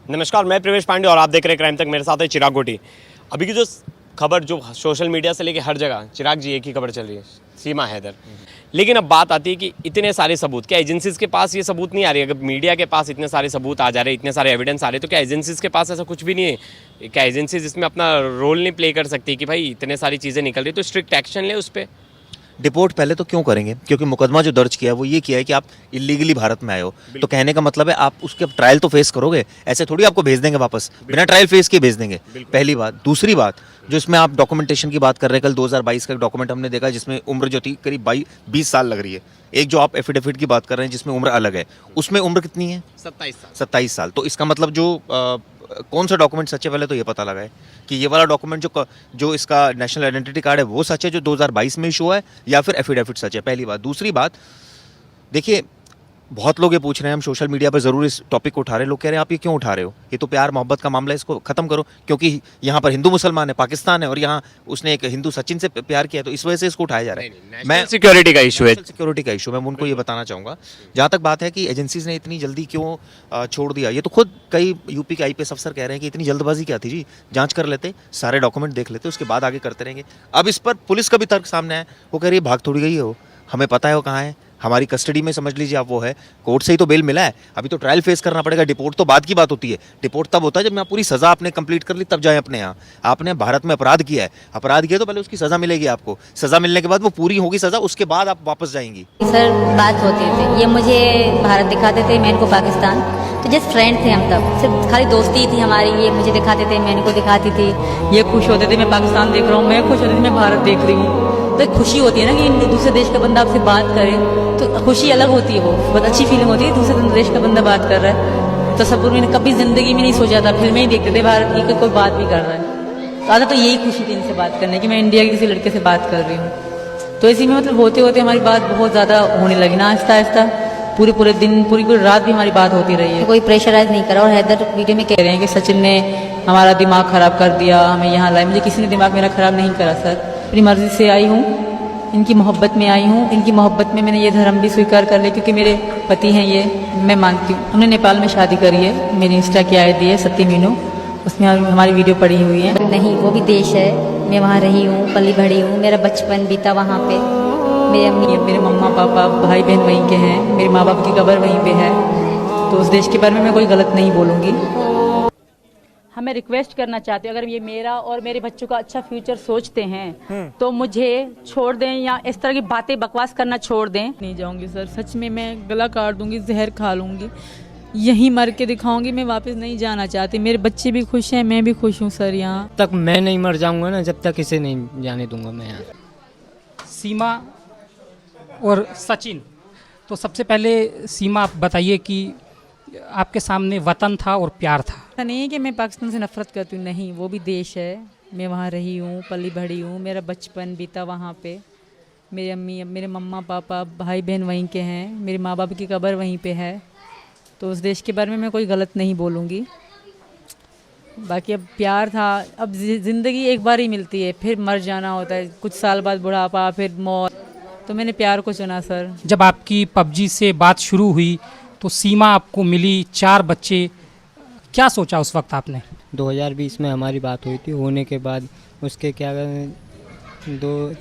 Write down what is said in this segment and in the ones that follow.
नमस्कार, मैं प्रवेश पांडे और आप देख रहे हैं क्राइम तक। मेरे साथ है चिराग गोटी। अभी की जो खबर जो सोशल मीडिया से लेके हर जगह, चिराग जी एक ही खबर चल रही है, सीमा हैदर। लेकिन अब बात आती है कि इतने सारे सबूत, क्या एजेंसीज के पास ये सबूत नहीं आ रही? अगर मीडिया के पास इतने सारे सबूत आ जा रहे हैं, इतने सारे एविडेंस आ रहे हैं, तो क्या एजेंसीज के पास ऐसा कुछ भी नहीं है? क्या एजेंसीज इसमें अपना रोल नहीं प्ले कर सकती कि भाई इतने सारी चीज़ें निकल रही तो स्ट्रिक्ट एक्शन ले उस पर? डिपोर्ट पहले तो क्यों करेंगे? क्योंकि मुकदमा जो दर्ज किया है वो ये किया है कि आप इलीगली भारत में आए हो, तो कहने का मतलब है आप उसके ट्रायल तो फेस करोगे। ऐसे थोड़ी आपको भेज देंगे वापस, बिना ट्रायल फेस के भेज देंगे। पहली बात। दूसरी बात, जो इसमें आप डॉक्यूमेंटेशन की बात कर रहे हैं, कल 2022 का डॉक्यूमेंट हमने देखा जिसमें उम्र जो थी करीब 20 साल लग रही है। एक जो आप एफिडेविट की बात कर रहे हैं जिसमें उम्र अलग है, उसमें उम्र कितनी है? 27 साल। तो इसका मतलब जो कौन सा डॉक्यूमेंट सच है पहले तो ये पता लगा है कि ये वाला डॉक्यूमेंट जो इसका नेशनल आइडेंटिटी कार्ड है वो सच है जो 2022 में इशू है, या फिर एफिडेविट सच है। पहली बात। दूसरी बात, देखिए बहुत लोग ये पूछ रहे हैं, हम सोशल मीडिया पर जरूर इस टॉपिक को उठा रहे हैं। लोग कह रहे हैं आप ये क्यों उठा रहे हो, ये तो प्यार मोहब्बत का मामला है, इसको खत्म करो। क्योंकि यहाँ पर हिंदू मुसलमान है, पाकिस्तान है, और यहाँ उसने एक हिंदू सचिन से प्यार किया, तो इस वजह से इसको उठाया जा रहा है। मैं सिक्योरिटी का इशू है, सिक्योरिटी का इशू मैं उनको ये बताना चाहूँगा। जहाँ तक बात है कि एजेंसीज ने इतनी जल्दी क्यों छोड़ दिया, ये तो खुद कई यूपी के आईपीएस अफसर कह रहे हैं कि इतनी जल्दबाजी क्या थी जी, जांच कर लेते, सारे डॉक्यूमेंट देख लेते, उसके बाद आगे करते रहेंगे। अब इस पर पुलिस का भी तर्क सामने है, वो कह रही है भाग थोड़ी गई है वो, हमें पता है वो कहाँ है, हमारी कस्टडी में समझ लीजिए आप वो है, कोर्ट से ही तो बेल मिला है, अभी तो ट्रायल फेस करना पड़ेगा। डिपोर्ट तो बाद की बात होती है। डिपोर्ट तब होता है जब मैं पूरी सजा आपने कंप्लीट कर ली, तब जाए अपने यहाँ। आपने भारत में अपराध किया है, अपराध किया तो पहले उसकी सजा मिलेगी आपको, सजा मिलने के बाद वो पूरी होगी सजा, उसके बाद आप वापस जाएंगी। सर बात होती थी, ये मुझे भारत दिखाते थे, मैं इनको पाकिस्तान। तो जस्ट फ्रेंड थे हम, तब सिर्फ खाली दोस्ती थी हमारी। ये मुझे दिखाते थे, मैं इनको दिखाती थी। ये खुश होते थे मैं पाकिस्तान देख रहा हूँ, मैं खुश होती थी मैं भारत देख रही हूँ। तो एक खुशी होती है ना कि दूसरे देश का बंदा आपसे बात करे, तो खुशी अलग होती है, वो बहुत अच्छी फीलिंग होती है। दूसरे देश का बंदा बात कर रहा है, तसव्वुर मैंने कभी जिंदगी में नहीं सोचा था। फिल्में ही देखते थे भारत की, कोई बात भी कर रहा है, तो आधा तो यही खुशी थी इनसे बात करने की, मैं इंडिया के किसी लड़के से बात कर रही हूँ। तो इसी में मतलब होते होते हमारी बात बहुत ज़्यादा होने लगी ना, आहिस्ता आहिस्ता। पूरे दिन पूरी रात भी हमारी बात होती रही है। कोई प्रेशराइज नहीं करा। और हैदर वीडियो में कह रहे हैं कि सचिन ने हमारा दिमाग ख़राब कर दिया, हमें यहाँ लाया। मुझे किसी ने दिमाग मेरा ख़राब नहीं करा सर, अपनी मर्ज़ी से आई हूँ, इनकी मोहब्बत में आई हूँ। इनकी मोहब्बत में मैंने ये धर्म भी स्वीकार कर लिया, क्योंकि मेरे पति हैं ये, मैं मानती हूँ। हमने नेपाल में शादी करी है, मेरी इंस्टा की आईडी है सत्ती मीनू, उसमें हमारी वीडियो पड़ी हुई है। नहीं, वो भी देश है, मैं वहाँ रही हूँ, पली बढ़ी हूँ, मेरा बचपन बीता वहाँ पे। मेरे अम्मी, मेरे मम्मा पापा भाई बहन वहीं के हैं, मेरे माँ बाप की कब्र वहीं पे है। तो उस देश के बारे में मैं कोई गलत नहीं बोलूँगी। हमें रिक्वेस्ट करना चाहते हैं, अगर ये मेरा और मेरे बच्चों का अच्छा फ्यूचर सोचते हैं तो मुझे छोड़ दें, या इस तरह की बातें बकवास करना छोड़ दें। नहीं जाऊंगी सर, सच में मैं गला काट दूंगी, जहर खा लूंगी, यहीं मर के दिखाऊंगी। मैं वापस नहीं जाना चाहती, मेरे बच्चे भी खुश हैं, मैं भी खुश हूँ सर। यहाँ तक मैं नहीं मर जाऊंगा ना, जब तक इसे नहीं जाने दूंगा मैं यहाँ। सीमा और सचिन, तो सबसे पहले सीमा आप बताइए कि आपके सामने वतन था और प्यार था। ऐसा नहीं है कि मैं पाकिस्तान से नफरत करती हूँ, नहीं, वो भी देश है, मैं वहाँ रही हूँ, पली बढ़ी हूँ, मेरा बचपन बीता वहाँ पे। मेरी अम्मी, मेरे मम्मा पापा भाई बहन वहीं के हैं, मेरे माँ बाप की कब्र वहीं पे है। तो उस देश के बारे में मैं कोई गलत नहीं बोलूँगी। बाकी अब प्यार था, अब ज़िंदगी एक बार ही मिलती है, फिर मर जाना होता है, कुछ साल बाद बुढ़ापा, फिर मौत। तो मैंने प्यार को चुना सर। जब आपकी पबजी से बात शुरू हुई तो सीमा आपको मिली, 4 बच्चे, क्या सोचा उस वक्त आपने? 2020 में हमारी बात हुई थी, होने के बाद उसके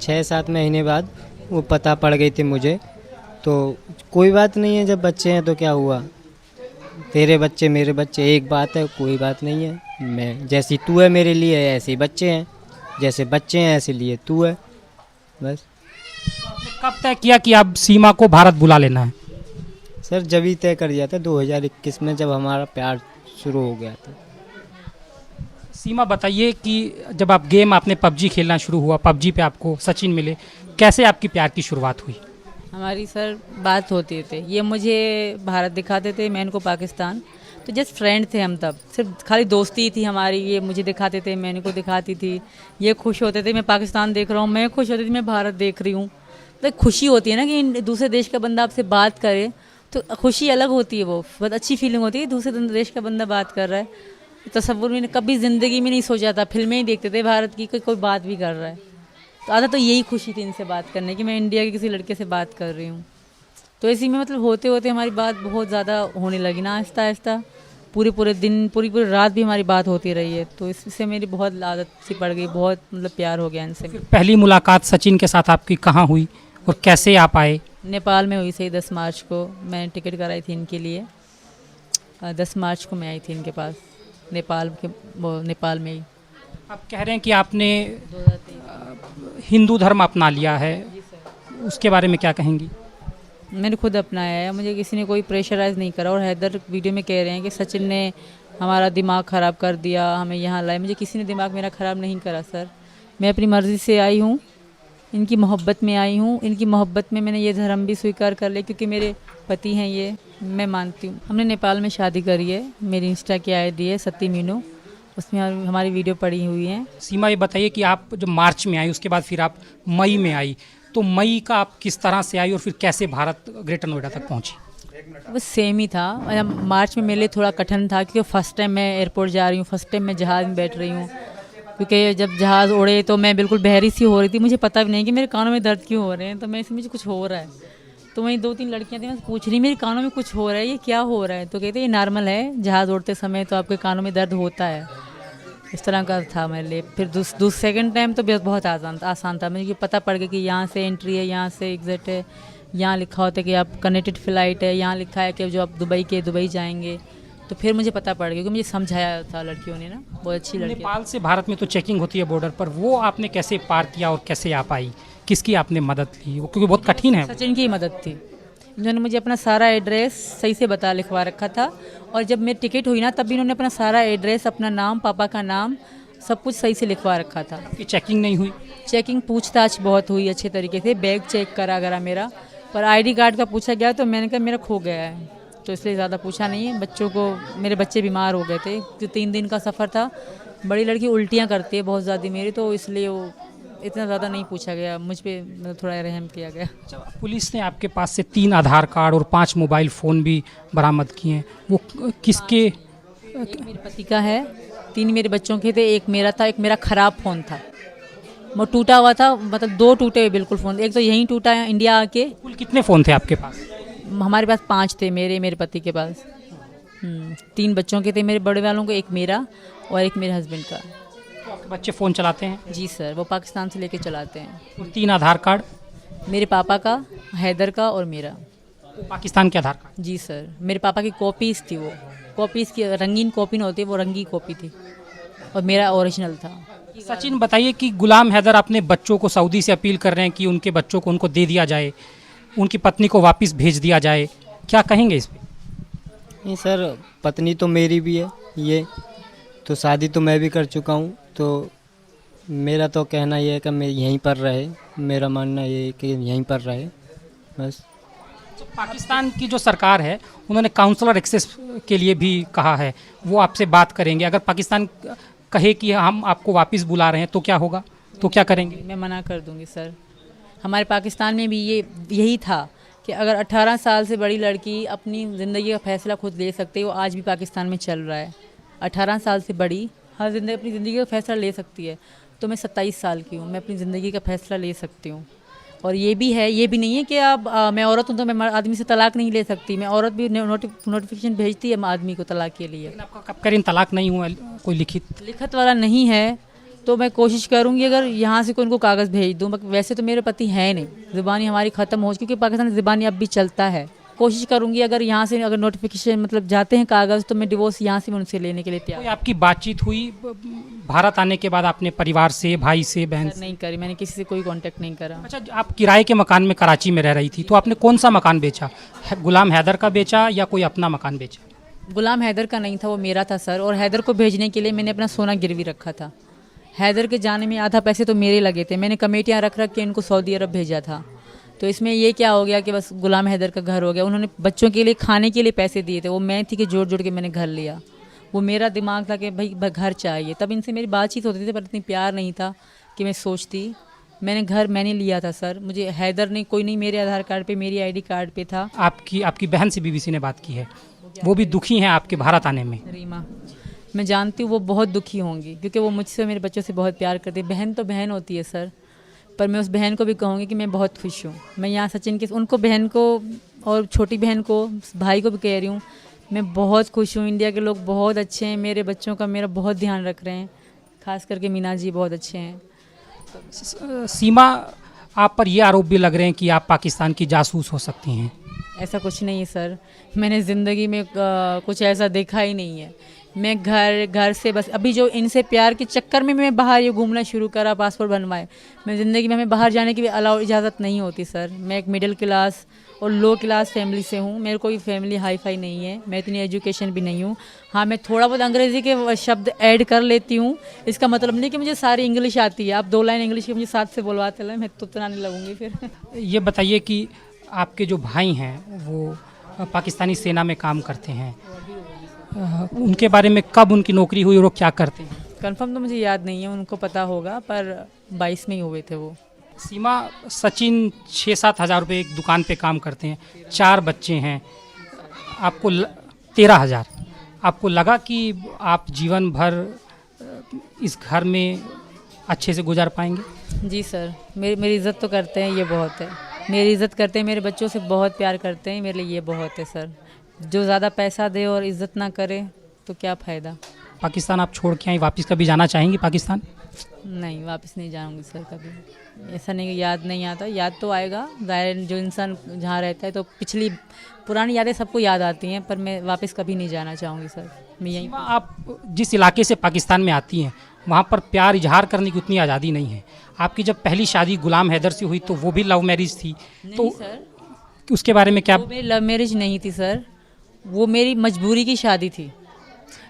6-7 महीने बाद वो पता पड़ गई थी मुझे। तो कोई बात नहीं है, जब बच्चे हैं तो क्या हुआ, तेरे बच्चे मेरे बच्चे एक बात है, कोई बात नहीं है। मैं जैसी तू है मेरे लिए, ऐसे ही बच्चे हैं, जैसे बच्चे हैं ऐसे लिए तू है, बस। कब तय किया कि अब सीमा को भारत बुला लेना है? सर जब ही तय कर दिया था 2021 में, जब हमारा प्यार शुरू हो गया था। सीमा बताइए कि जब आप गेम आपने पबजी खेलना शुरू हुआ, पबजी पे आपको सचिन मिले, कैसे आपकी प्यार की शुरुआत हुई? हमारी सर बात होती थी, ये मुझे भारत दिखाते थे, मैं इनको पाकिस्तान। तो जस्ट फ्रेंड थे हम, तब सिर्फ खाली दोस्ती थी हमारी। ये मुझे दिखाते थे, मैं इनको दिखाती थी। ये खुश होते थे मैं पाकिस्तान देख रहा हूँ, मैं खुश होती थी मैं भारत देख रही हूँ। तो एक खुशी होती है ना कि दूसरे देश का बंदा आपसे बात करे, तो खुशी अलग होती है, वो बहुत अच्छी फीलिंग होती है। दूसरे देश का बंदा बात कर रहा है, तसव्वुर मैंने कभी ज़िंदगी में नहीं सोचा था। फिल्में ही देखते थे भारत की, कोई बात भी कर रहा है, तो आधा तो यही खुशी थी इनसे बात करने की, मैं इंडिया के किसी लड़के से बात कर रही हूँ। तो इसी में मतलब होते होते हमारी बात बहुत ज़्यादा होने लगी ना, आहिस्ता आहिस्ता। पूरे पूरे दिन पूरी पूरी रात भी हमारी बात होती रही है, तो इससे मेरी बहुत आदत सी पड़ गई, बहुत मतलब प्यार हो गया इनसे। पहली मुलाकात सचिन के साथ आपकी कहाँ हुई और कैसे आप आए? नेपाल में हुई सही 10 मार्च को, मैंने टिकट कराई थी इनके लिए। 10 मार्च को मैं आई थी इनके पास, नेपाल में ही। आप कह रहे हैं कि आपने हिंदू धर्म अपना लिया है, उसके बारे में क्या कहेंगी? मैंने खुद अपनाया है, मुझे किसी ने कोई प्रेशराइज़ नहीं करा। और हैदर वीडियो में कह रहे हैं कि सचिन ने हमारा दिमाग ख़राब कर दिया, हमें यहाँ लाए। मुझे किसी ने दिमाग मेरा ख़राब नहीं करा सर, मैं अपनी मर्ज़ी से आई हूँ, इनकी मोहब्बत में आई हूँ। इनकी मोहब्बत में मैंने ये धर्म भी स्वीकार कर लिया, क्योंकि मेरे पति हैं ये, मैं मानती हूँ। हमने नेपाल में शादी करी है, मेरी इंस्टा की आईडी है सती मीनू, उसमें हमारी वीडियो पड़ी हुई है। सीमा, ये बताइए कि आप जब मार्च में आई, उसके बाद फिर आप मई में आई, तो मई का आप किस तरह से आई और फिर कैसे भारत ग्रेटर नोएडा तक पहुंची? बस सेम ही था। मार्च में मेरे लिए थोड़ा कठिन था, क्योंकि फर्स्ट टाइम मैं एयरपोर्ट जा रही हूँ, फर्स्ट टाइम मैं जहाज़ में बैठ रही हूँ। क्योंकि जब जहाज़ उड़े तो मैं बिल्कुल बहरी सी हो रही थी, मुझे पता भी नहीं कि मेरे कानों में दर्द क्यों हो रहे हैं। तो मैं इसमें मुझे कुछ हो रहा है, तो वहीं 2-3 लड़कियां थी, मैं पूछ रही मेरे कानों में कुछ हो रहा है, ये क्या हो रहा है? तो कहते ये नॉर्मल है, जहाज़ उड़ते समय तो आपके कानों में दर्द होता है। इस तरह का था मेरे लिए। फिर सेकंड टाइम तो बहुत आसान था। मुझे पता पड़ गया कि यहाँ से एंट्री है, यहाँ से एग्ज़िट है, यहाँ लिखा होता है कि आप कनेक्टेड फ़्लाइट है, यहाँ लिखा है कि जो आप दुबई जाएंगे। तो फिर मुझे पता पड़ गया, क्योंकि मुझे समझाया था लड़कियों ने ना, बहुत अच्छी लड़की। नेपाल से भारत में तो चेकिंग होती है बॉर्डर पर, वो आपने कैसे पार किया और कैसे आप आई? किसकी आपने मदद ली? वो क्योंकि बहुत कठिन है। सचिन की मदद थी, इन्होंने मुझे अपना सारा एड्रेस सही से लिखवा रखा था। और जब मेरी टिकट हुई ना, तब भी इन्होंने अपना सारा एड्रेस, अपना नाम, पापा का नाम, सब कुछ सही से लिखवा रखा था। कि चेकिंग नहीं हुई? चेकिंग पूछताछ बहुत हुई अच्छे तरीके से, बैग चेक करा गया मेरा, पर आईडी कार्ड का पूछा गया तो मैंने कहा मेरा खो गया है, तो इसलिए ज़्यादा पूछा नहीं है। बच्चों को, मेरे बच्चे बीमार हो गए थे, तो 3 दिन का सफ़र था। बड़ी लड़की उल्टियाँ करती है बहुत ज़्यादा मेरी, तो इसलिए वो इतना ज़्यादा नहीं पूछा गया, मुझ पर मतलब थोड़ा रहम किया गया। पुलिस ने आपके पास से 3 आधार कार्ड और 5 मोबाइल फ़ोन भी बरामद किए हैं, वो किसके? मेरे पति का है, 3 मेरे बच्चों के थे, एक मेरा था, एक मेरा ख़राब फ़ोन था, वो टूटा हुआ था, मतलब 2 टूटे हुए बिल्कुल फ़ोन। एक तो यहीं टूटा है इंडिया आके। कुल कितने फ़ोन थे आपके पास? हमारे पास 5 थे, मेरे पति के पास। 3 बच्चों के थे मेरे बड़े वालों को, एक मेरा और एक मेरे हस्बैंड का। तो आपके बच्चे फ़ोन चलाते हैं? जी सर, वो पाकिस्तान से लेके चलाते हैं। और 3 आधार कार्ड? मेरे पापा का, हैदर का और मेरा। पाकिस्तान के आधार कार्ड? जी सर, मेरे पापा की कॉपीज़ थी, वो कॉपीज़ की रंगीन कॉपी नहीं होती, वो रंगी कॉपी थी, और मेरा ओरिजिनल था। सचिन, बताइए कि गुलाम हैदर अपने बच्चों को सऊदी से अपील कर रहे हैं कि उनके बच्चों को उनको दे दिया जाए, उनकी पत्नी को वापस भेज दिया जाए, क्या कहेंगे इस पर? नहीं सर, पत्नी तो मेरी भी है, ये तो शादी तो मैं भी कर चुका हूँ, तो मेरा तो कहना ये है कि मैं यहीं पर रहे, मेरा मानना ये है कि यहीं पर रहे बस। पाकिस्तान की जो सरकार है, उन्होंने काउंसलर एक्सेस के लिए भी कहा है, वो आपसे बात करेंगे। अगर पाकिस्तान कहे कि हम आपको वापस बुला रहे हैं तो क्या होगा, तो क्या करेंगे? मैं मना कर दूंगी सर। हमारे पाकिस्तान में भी यही था कि अगर 18 साल से बड़ी लड़की अपनी ज़िंदगी का फैसला खुद ले सकती है, वो आज भी पाकिस्तान में चल रहा है। 18 साल से बड़ी हर अपनी ज़िंदगी का फैसला ले सकती है। तो मैं 27 साल की हूँ, मैं अपनी ज़िंदगी का फैसला ले सकती हूँ। और ये भी नहीं है कि अब मैं औरत हूँ तो मैं आदमी से तलाक नहीं ले सकती। मैं औरत भी नोटिफिकेशन भेजती है आदमी को तलाक के लिए। आपका कब करें तलाक नहीं हुआ, कोई लिखित वाला नहीं है, तो मैं कोशिश करूँगी अगर यहाँ से कोई उनको कागज़ भेज दूँ। वैसे तो मेरे पति हैं नहीं, ज़ुबानी हमारी ख़त्म हो, क्योंकि पाकिस्तान में ज़ुबानी अब भी चलता है। कोशिश करूँगी अगर यहाँ से अगर नोटिफिकेशन मतलब जाते हैं कागज़, तो मैं डिवोर्स यहाँ से मैं उनसे लेने के लिए तैयार। आपकी बातचीत हुई भारत आने के बाद आपने परिवार से, भाई से, बहन से? नहीं करी, मैंने किसी से कोई कांटेक्ट नहीं करा। अच्छा, आप किराए के मकान में कराची में रह रही थी, तो आपने कौन सा मकान बेचा? गुलाम हैदर का बेचा या कोई अपना मकान बेचा? गुलाम हैदर का नहीं था, वो मेरा था सर। और हैदर को भेजने के लिए मैंने अपना सोना गिरवी रखा था। हैदर के जाने में आधा पैसे तो मेरे लगे थे, मैंने कमेटियाँ रख के इनको सऊदी अरब भेजा था। तो इसमें ये क्या हो गया कि बस गुलाम हैदर का घर हो गया। उन्होंने बच्चों के लिए खाने के लिए पैसे दिए थे, वो मैं थी कि जोड़ के मैंने घर लिया। वो मेरा दिमाग था कि भाई घर चाहिए। तब इनसे मेरी बातचीत होती थी, पर इतनी प्यार नहीं था कि मैं सोचती। मैंने लिया था सर, मुझे हैदर ने कोई नहीं, मेरे आधार कार्ड पे, मेरी आईडी कार्ड पे था। आपकी बहन से बीबीसी ने बात की है, वो भी दुखी हैं आपके भारत आने में? रीमा, मैं जानती हूँ वो बहुत दुखी होंगी, क्योंकि वो मुझसे, मेरे बच्चों से बहुत प्यार करती है। बहन तो बहन होती है सर, पर मैं उस बहन को भी कहूँगी कि मैं बहुत खुश हूँ। मैं यहाँ सचिन के उनको बहन को और छोटी बहन को, भाई को भी कह रही हूँ, मैं बहुत खुश हूँ। इंडिया के लोग बहुत अच्छे हैं, मेरे बच्चों का मेरा बहुत ध्यान रख रहे हैं, खास करके मीना जी बहुत अच्छे हैं। सीमा, आप पर ये आरोप भी लग रहे हैं कि आप पाकिस्तान की जासूस हो सकती हैं। ऐसा कुछ नहीं है सर, मैंने ज़िंदगी में कुछ ऐसा देखा ही नहीं है। मैं घर से बस अभी जो इनसे प्यार के चक्कर में मैं बाहर ये घूमना शुरू करा, पासपोर्ट बनवाए। मैं ज़िंदगी में हमें बाहर जाने की भी अलाउ इजाज़त नहीं होती सर। मैं एक मिडिल क्लास और लो क्लास फैमिली से हूँ, मेरे कोई फैमिली हाई फाई नहीं है, मैं इतनी एजुकेशन भी नहीं हूँ। हाँ, मैं थोड़ा बहुत अंग्रेज़ी के शब्द ऐड कर लेती हूँ, इसका मतलब नहीं कि मुझे सारी इंग्लिश आती है। आप 2 लाइन इंग्लिश की मुझे साथ से बोलवाते हैं, मैं तो उतना नहीं लगूंगी फिर। ये बताइए कि आपके जो भाई हैं वो पाकिस्तानी सेना में काम करते हैं, उनके बारे में कब उनकी नौकरी हुई और वो क्या करते हैं? कंफर्म तो मुझे याद नहीं है, उनको पता होगा, पर 22 में ही हुए थे वो। सीमा, सचिन 6-7 हज़ार रुपये एक दुकान पे काम करते हैं, 4 बच्चे हैं, आपको 13,000। आपको लगा कि आप जीवन भर इस घर में अच्छे से गुजार पाएंगे? जी सर, मेरी इज़्ज़त तो करते हैं, ये बहुत है। मेरी इज़्ज़त करते हैं, मेरे बच्चों से बहुत प्यार करते हैं, मेरे लिए ये बहुत है सर। जो ज़्यादा पैसा दे और इज़्ज़त ना करे तो क्या फ़ायदा। पाकिस्तान आप छोड़ के आई, वापस कभी जाना चाहेंगी पाकिस्तान? नहीं, वापस नहीं जाऊंगी सर कभी। ऐसा नहीं कि याद नहीं आता, याद तो आएगा। ज़ाहिर जो इंसान जहाँ रहता है तो पिछली पुरानी यादें सबको याद आती हैं, पर मैं वापस कभी नहीं जाना चाहूँगी सर। मैं यहीं। सीमा, आप जिस इलाके से पाकिस्तान में आती हैं वहाँ पर प्यार इजहार करने की उतनी आज़ादी नहीं है। आपकी जब पहली शादी गुलाम हैदर से हुई तो वो भी लव मैरिज थी, तो सर उसके बारे में क्या? वो मेरी लव मैरिज नहीं थी सर, वो मेरी मजबूरी की शादी थी।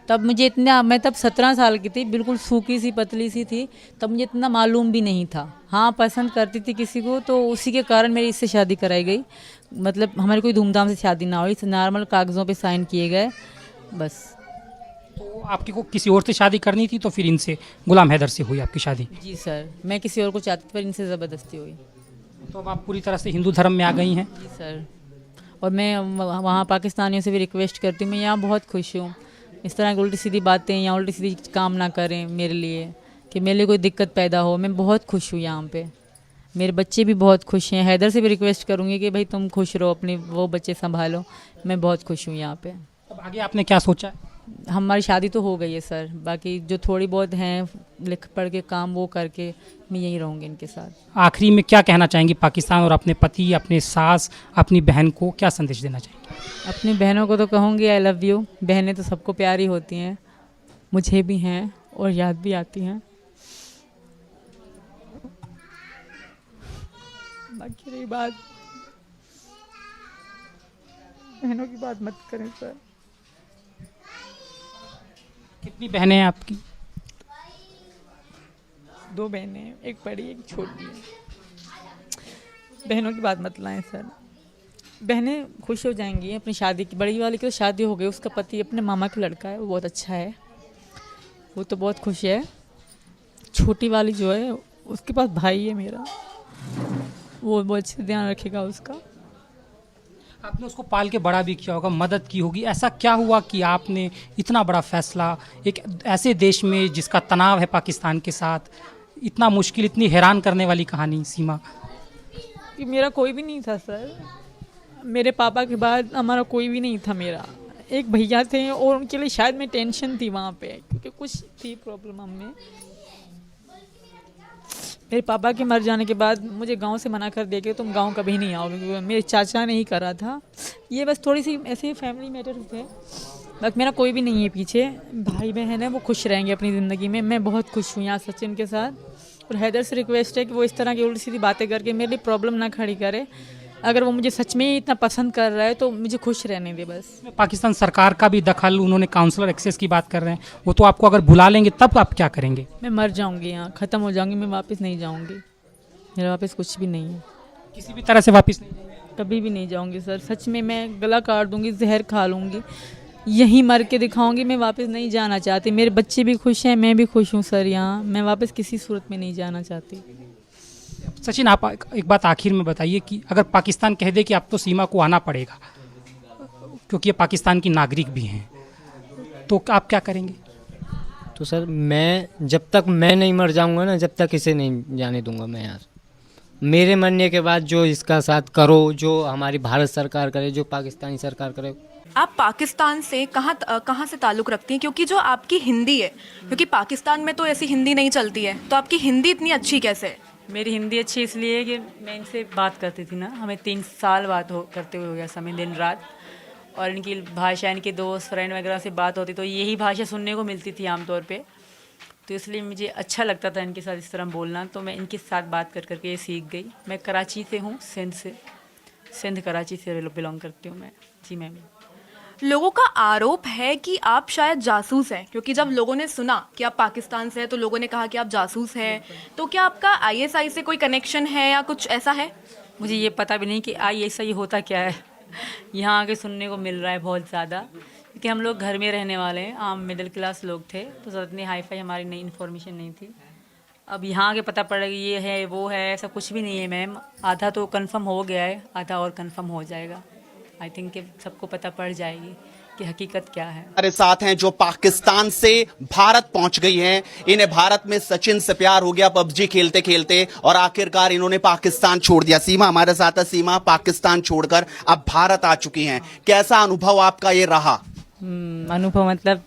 तब मुझे इतना, मैं तब 17 साल की थी, बिल्कुल सूखी सी पतली सी थी, तब मुझे इतना मालूम भी नहीं था। हाँ, पसंद करती थी किसी को तो उसी के कारण मेरी इससे शादी कराई गई। मतलब हमारी कोई धूमधाम से शादी ना हुई, नॉर्मल कागज़ों पे साइन किए गए बस। तो आपकी को किसी और से शादी करनी थी तो फिर इनसे, गुलाम हैदर से हुई आपकी शादी? जी सर, मैं किसी और को चाहती थी पर इनसे ज़बरदस्ती हुई। तो अब आप पूरी तरह से हिंदू धर्म में आ गई हैं? जी सर, और मैं वहाँ पाकिस्तानियों से भी रिक्वेस्ट करती हूँ, मैं यहाँ बहुत खुश हूँ। इस तरह की उल्टी सीधी बातें या उल्टी सीधी काम ना करें मेरे लिए, कि मेरे लिए कोई दिक्कत पैदा हो। मैं बहुत खुश हूँ यहाँ पे, मेरे बच्चे भी बहुत खुश हैं। हैदर से भी रिक्वेस्ट करूँगी कि भाई तुम खुश रहो, अपने वो बच्चे संभालो। मैं बहुत खुश हूँ यहाँ पे। अब आगे आपने क्या सोचा है? हमारी शादी तो हो गई है सर, बाकी जो थोड़ी बहुत हैं लिख पढ़ के काम वो करके मैं यहीं रहूँगी इनके साथ। आखिरी में क्या कहना चाहेंगी पाकिस्तान और अपने पति, अपने सास, अपनी बहन को क्या संदेश देना चाहेंगे? अपनी बहनों को तो कहूँगी आई लव यू। बहनें तो सबको प्यारी होती हैं, मुझे भी हैं और याद भी आती हैं। बाकी रही बात, बहनों की बात मत करें सर। कितनी बहनें हैं आपकी? 2 बहनें हैं, एक बड़ी एक छोटी है। बहनों की बात मत लाएं सर, बहनें खुश हो जाएंगी अपनी शादी की। बड़ी वाली की तो शादी हो गई, उसका पति अपने मामा का लड़का है, वो बहुत अच्छा है, वो तो बहुत खुश है। छोटी वाली जो है उसके पास भाई है मेरा, वो बहुत अच्छे ध्यान रखेगा उसका। आपने उसको पाल के बड़ा भी किया होगा, मदद की होगी। ऐसा क्या हुआ कि आपने इतना बड़ा फैसला एक ऐसे देश में जिसका तनाव है पाकिस्तान के साथ, इतना मुश्किल, इतनी हैरान करने वाली कहानी? सीमा, कि मेरा कोई भी नहीं था सर, मेरे पापा के बाद हमारा कोई भी नहीं था। मेरा एक भैया थे और उनके लिए शायद मैं टेंशन थी वहाँ पे, क्योंकि कुछ थी प्रॉब्लम हमें। मेरे पापा के मर जाने के बाद मुझे गांव से मना कर दिया कि तुम गांव कभी नहीं आओगे, क्योंकि मेरे चाचा ने ही करा था ये। बस थोड़ी सी ऐसे फैमिली मैटर थे, बस मेरा कोई भी नहीं है पीछे। भाई बहन है, वो खुश रहेंगे अपनी ज़िंदगी में। मैं बहुत खुश हूँ यहाँ सचिन के साथ, और हैदर से रिक्वेस्ट है कि वो इस तरह की उल्टी सीधी बातें करके मेरे लिए प्रॉब्लम ना खड़ी करे। अगर वो मुझे सच में ही इतना पसंद कर रहा है तो मुझे खुश रहने दे बस। पाकिस्तान सरकार का भी दखल, उन्होंने काउंसलर एक्सेस की बात कर रहे हैं, वो तो आपको अगर बुला लेंगे तब आप क्या करेंगे? मैं मर जाऊंगी, यहाँ ख़त्म हो जाऊंगी, मैं वापस नहीं जाऊंगी। मेरा वापस कुछ भी नहीं है, किसी भी तरह से वापस नहीं जाएंगे? कभी भी नहीं जाऊंगी सर। सच में मैं गला काट दूंगी, जहर खा लूँगी, यहीं मर के दिखाऊंगी। मैं वापस नहीं जाना चाहती, मेरे बच्चे भी खुश हैं, मैं भी खुश हूँ सर। यहाँ मैं वापस किसी सूरत में नहीं जाना चाहती। सचिन, आप एक बात आखिर में बताइए कि अगर पाकिस्तान कह दे कि आप तो सीमा को आना पड़ेगा क्योंकि ये पाकिस्तान की नागरिक भी हैं, तो आप क्या करेंगे? तो सर मैं जब तक मैं नहीं मर जाऊंगा ना, जब तक इसे नहीं जाने दूंगा मैं यहाँ। मेरे मरने के बाद जो इसका साथ करो, जो हमारी भारत सरकार करे, जो पाकिस्तानी सरकार करे, आप पाकिस्तान से कहाँ से ताल्लुक़ रखती हैं, क्योंकि जो आपकी हिंदी है, क्योंकि पाकिस्तान में तो ऐसी हिंदी नहीं चलती है, तो आपकी हिंदी इतनी अच्छी कैसे है? मेरी हिंदी अच्छी इसलिए है कि मैं इनसे बात करती थी ना, हमें 3 साल करते हुए हो गया समय, दिन रात, और इनकी भाषा, इनके दोस्त फ्रेंड वगैरह से बात होती तो यही भाषा सुनने को मिलती थी आमतौर पे, तो इसलिए मुझे अच्छा लगता था इनके साथ इस तरह बोलना, तो मैं इनके साथ बात कर करके ये सीख गई। मैं कराची से हूँ, सिंध कराची से बिलोंग करती हूँ मैं। जी मैम। लोगों का आरोप है कि आप शायद जासूस हैं, क्योंकि जब लोगों ने सुना कि आप पाकिस्तान से हैं तो लोगों ने कहा कि आप जासूस हैं, तो क्या आपका ISI से कोई कनेक्शन है या कुछ ऐसा है? मुझे ये पता भी नहीं कि ISI होता क्या है, यहाँ आके सुनने को मिल रहा है बहुत ज़्यादा, क्योंकि हम लोग घर में रहने वाले हैं, आम मिडिल क्लास लोग थे, तो ज़्यादा इतनी हाई-फाई हमारी नई इन्फॉर्मेशन नहीं थी। अब यहाँ आके पता पड़ा कि ये है वो है, ऐसा कुछ भी नहीं है मैम। आधा तो कंफर्म हो गया है, आधा और कंफर्म हो जाएगा। आई थिंक कि सबको पता पड़ जाएगी कि हकीकत क्या है। हमारे साथ हैं जो पाकिस्तान से भारत पहुंच गई हैं। इन्हें भारत में सचिन से प्यार हो गया पबजी खेलते खेलते, और आखिरकार इन्होंने पाकिस्तान छोड़ दिया। सीमा हमारे साथ है। सीमा पाकिस्तान छोड़कर अब भारत आ चुकी हैं, कैसा अनुभव आपका ये रहा? अनुभव मतलब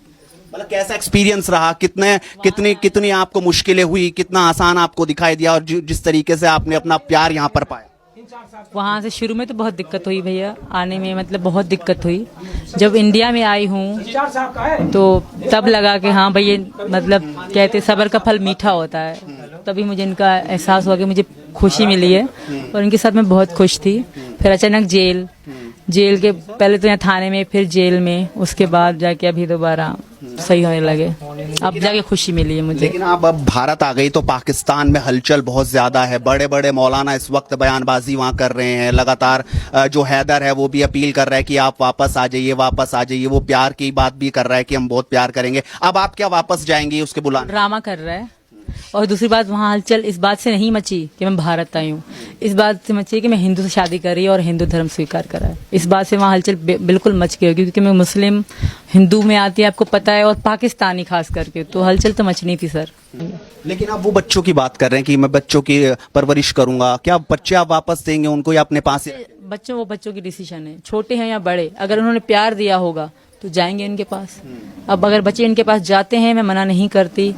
कैसा एक्सपीरियंस रहा? कितनी आपको मुश्किलें हुई, कितना आसान आपको दिखाई दिया, और जिस तरीके से आपने अपना प्यार यहाँ पर पाया? वहाँ से शुरू में तो बहुत दिक्कत हुई भैया, आने में मतलब बहुत दिक्कत हुई। जब इंडिया में आई हूँ तो तब लगा कि हाँ भैया, मतलब कहते सब्र का फल मीठा होता है, तभी मुझे इनका एहसास हुआ कि मुझे खुशी मिली है, और इनके साथ मैं बहुत खुश थी। फिर अचानक जेल के पहले तो यहाँ थाने में, फिर जेल में, उसके बाद जाके अभी दोबारा सही होने लगे, अब जाके खुशी मिली है मुझे। लेकिन आप अब भारत आ गई तो पाकिस्तान में हलचल बहुत ज्यादा है, बड़े बड़े मौलाना इस वक्त बयानबाजी वहाँ कर रहे हैं लगातार। जो हैदर है वो भी अपील कर रहा है कि आप वापस आ जाइए, वापस आ जाइए। वो प्यार की बात भी कर रहा है कि हम बहुत प्यार करेंगे। अब आप क्या वापस जाएंगी उसके बुलाने? ड्रामा कर रहा है। और दूसरी बात, वहाँ हलचल इस बात से नहीं मची कि मैं भारत आई हूँ, इस बात से मची कि मैं हिंदू से शादी करी और हिंदू धर्म स्वीकार करा है। इस बात से वहाँ हलचल बिल्कुल मच गई, क्योंकि मैं मुस्लिम हिंदू में आती है, आपको पता है, और पाकिस्तानी खास करके, तो हलचल तो मचनी थी सर। लेकिन आप वो बच्चों की बात कर रहे हैं कि मैं बच्चों की परवरिश करूंगा, क्या बच्चे आप वापस देंगे उनको या अपने पास? वो बच्चों की डिसीजन है, छोटे हैं या बड़े, अगर उन्होंने प्यार दिया होगा तो जाएंगे इनके पास। अब अगर बच्चे इनके पास जाते हैं, मैं मना नहीं करती।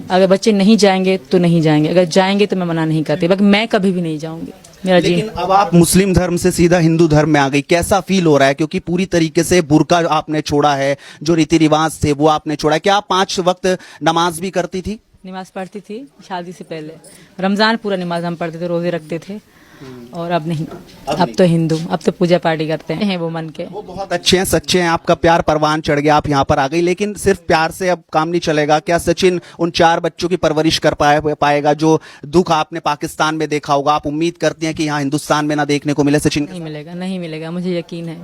अगर बच्चे नहीं जाएंगे तो नहीं जाएंगे, अगर जाएंगे तो मैं मना नहीं करती, बाकी मैं कभी भी नहीं जाऊंगी। मेरा लेकिन अब आप मुस्लिम धर्म से सीधा हिंदू धर्म में आ गई, कैसा फील हो रहा है? क्योंकि पूरी तरीके से बुर्का आपने छोड़ा है, जो रीति रिवाज थे वो आपने छोड़ा है। क्या आप 5 वक्त नमाज भी करती थी? नमाज पढ़ती थी शादी से पहले, रमजान पूरा नमाज हम पढ़ते थे, रोजे रखते थे, और अब नहीं, अब तो हिंदू, अब तो पूजा पाठी करते हैं वो मन के। वो बहुत अच्छे हैं, सच्चे हैं, आपका प्यार परवान चढ़ गया, आप यहाँ पर आ गई। लेकिन सिर्फ प्यार से अब काम नहीं चलेगा। क्या सचिन उन 4 बच्चों की परवरिश कर पाएगा? जो दुख आपने पाकिस्तान में देखा होगा, आप उम्मीद करती हैं कि यहाँ हिंदुस्तान में ना देखने को मिले सचिन? नहीं मिलेगा, नहीं मिलेगा, मुझे यकीन है,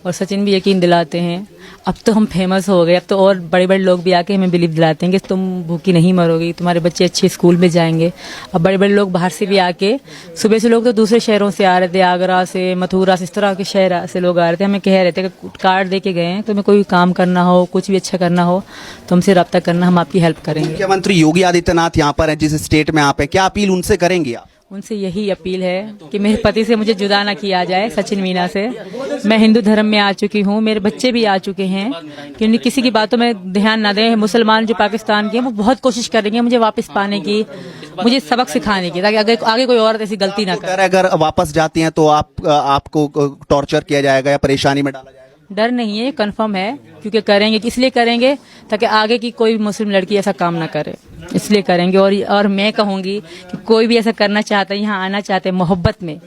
और सचिन भी यकीन दिलाते हैं। अब तो हम फेमस हो गए, अब तो और बड़े बड़े लोग भी आके हमें बिलीव दिलाते हैं कि तुम भूखी नहीं मरोगी, तुम्हारे बच्चे अच्छे स्कूल में जाएंगे। अब बड़े बड़े लोग बाहर से भी आके, सुबह से लोग तो दूसरे शहरों से आ रहे थे, आगरा से, मथुरा से, इस तरह के शहर से लोग आ रहे थे, हमें कह रहे थे कि कार्ड दे के गए हैं, तुम्हें कोई काम करना हो, कुछ भी अच्छा करना हो तो हमसे रब्ता करना, हम आपकी हेल्प करेंगे। मुख्यमंत्री योगी आदित्यनाथ यहाँ पर हैं, जिस स्टेट में आप हैं, क्या अपील उनसे करेंगे आप? उनसे यही अपील है कि मेरे पति से मुझे जुदा ना किया जाए, सचिन मीना से। मैं हिंदू धर्म में आ चुकी हूँ, मेरे बच्चे भी आ चुके हैं, कि उन्हें किसी की बातों में ध्यान ना दें। मुसलमान जो पाकिस्तान के हैं वो बहुत कोशिश कर रही है मुझे वापस पाने की, मुझे सबक सिखाने की, ताकि आगे कोई औरत ऐसी गलती ना करे। अगर वापस जाती हैं तो आपको टॉर्चर किया जाएगा या परेशानी में डाला जाएगा? डर नहीं है, कंफर्म है, क्योंकि करेंगे, इसलिए करेंगे ताकि आगे की कोई मुस्लिम लड़की ऐसा काम ना करे, इसलिए करेंगे। और मैं कहूँगी कि कोई भी ऐसा करना चाहता है, यहाँ आना चाहते हैं मोहब्बत में,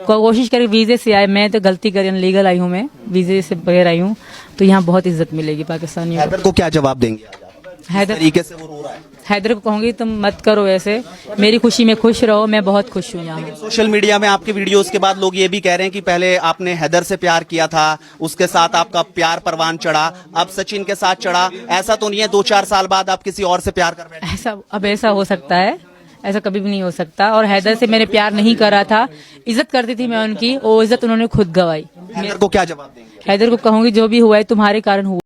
कोशिश करें वीज़े से आए। मैं तो गलती करी, अनलीगल आई हूँ, मैं वीज़े से बगैर आई हूँ, तो यहाँ बहुत इज्जत मिलेगी पाकिस्तानियों को। हैदर को क्या जवाब देंगे? हैदर तरीके से वो रो रहा है। हैदर को कहूँगी तुम मत करो ऐसे, मेरी खुशी में खुश रहो, मैं बहुत खुश हूँ यहाँ। सोशल मीडिया में आपके वीडियोस के बाद लोग ये भी कह रहे हैं कि पहले आपने हैदर से प्यार किया था, उसके साथ आपका प्यार परवान चढ़ा, अब सचिन के साथ चढ़ा। ऐसा तो नहीं है 2-4 साल बाद आप किसी और से प्यार कर बैठे? ऐसा हो सकता है, ऐसा कभी भी नहीं हो सकता। और हैदर से मैंने प्यार नहीं करा था, इज्जत करती थी मैं उनकी, वो इज्जत उन्होंने खुद गवाई। हैदर को क्या जवाब देंगे? हैदर को कहूँगी जो भी हुआ है तुम्हारे कारण हुआ।